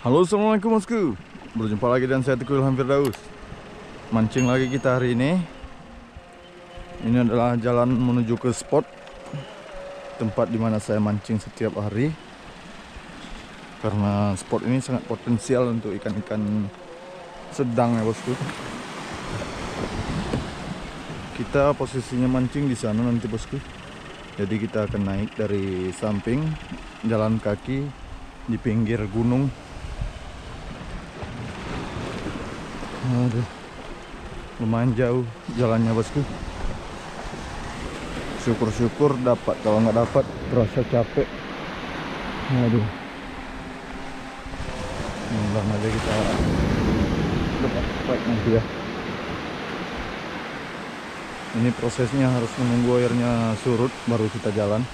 Halo, assalamualaikum bosku. Berjumpa lagi dan saya Teguh Ilham Firdaus. Mancing lagi kita hari ini. Ini adalah jalan menuju ke spot tempat dimana saya mancing setiap hari. Karena spot ini sangat potensial untuk ikan-ikan sedang ya bosku. Kita posisinya mancing di sana nanti bosku. Jadi kita akan naik dari samping, jalan kaki di pinggir gunung. Aduh, lumayan jauh jalannya bosku. Syukur-syukur dapat, kalau nggak dapat berasa capek. Aduh, mudah aja kita dapat nanti ya. Ini prosesnya harus menunggu airnya surut baru kita jalan.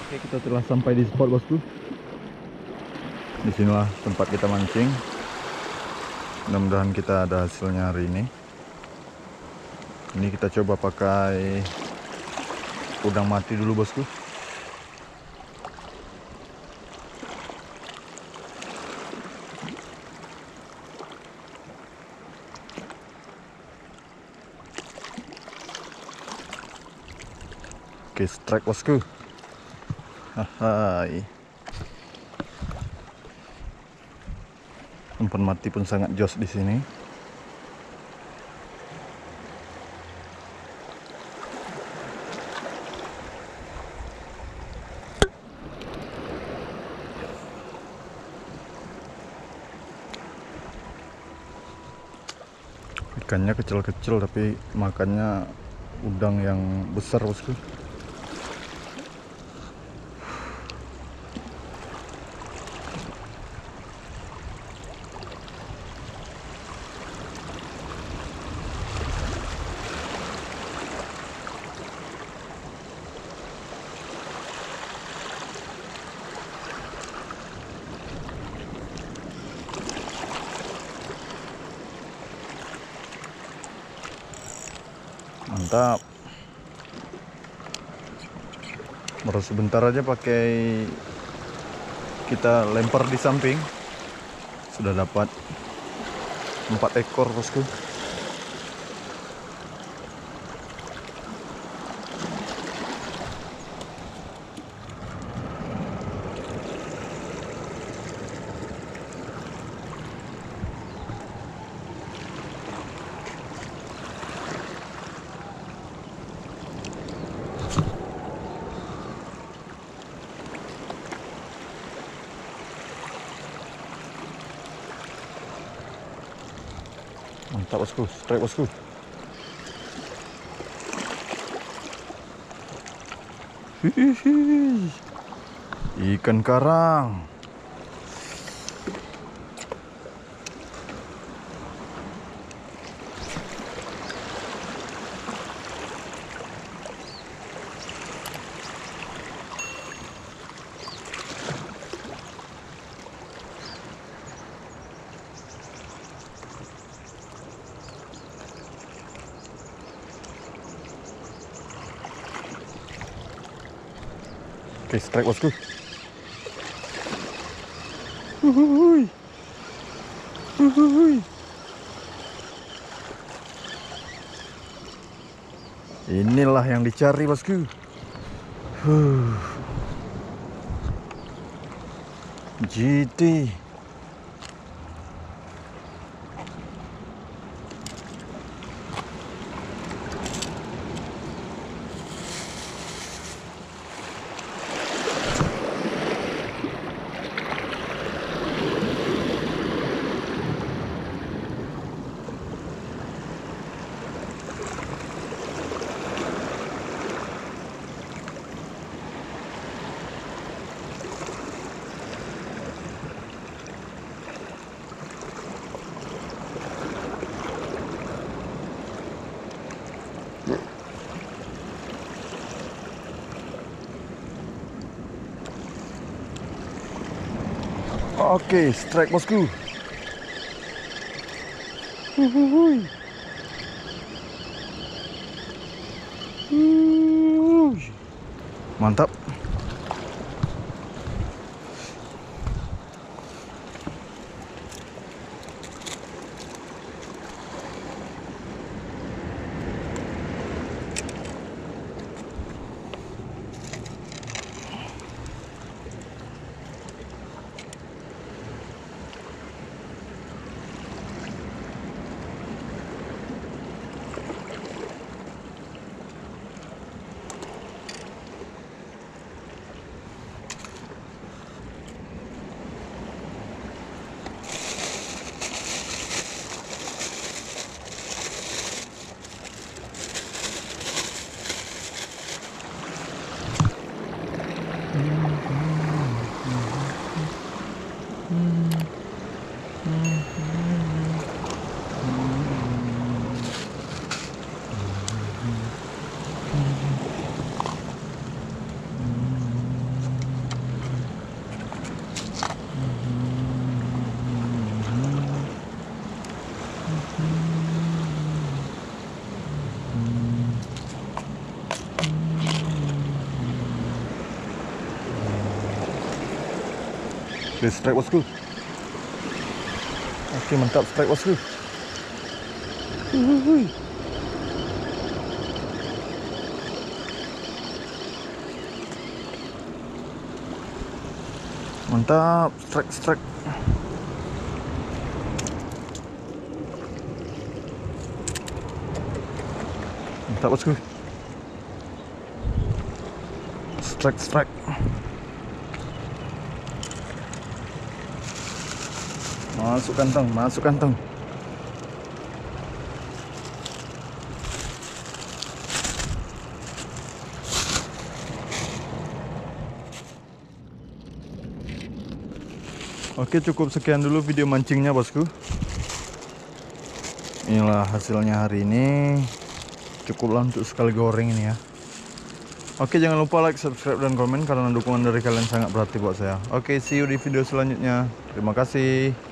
Oke, kita telah sampai di spot bosku. Disinilah tempat kita mancing. Mudah-mudahan kita ada hasilnya hari ini. Ini kita coba pakai udang mati dulu bosku. Oke, strike bosku. Hai. Umpan mati pun sangat jos di sini. Ikannya kecil-kecil tapi makannya udang yang besar bosku. Mantap. Baru sebentar aja pakai kita lempar di samping sudah dapat 4 ekor bosku. Mantap bosku, strike bosku. Hihihi. Ikan karang. Oke, strike bosku. Huhuhui. Huhuhui. Inilah yang dicari bosku. GT. Oke, strike bosku. Huhuhui. Mantap. Oke, strike bosku. Oke, mantap strike bosku. Mantap, strike. Mantap bosku. Strike. Masuk kantong. Oke, cukup sekian dulu video mancingnya bosku. Inilah hasilnya hari ini. Cukuplah untuk sekali goreng ini ya. Oke, jangan lupa like, subscribe, dan komen karena dukungan dari kalian sangat berarti buat saya. Oke, see you di video selanjutnya. Terima kasih.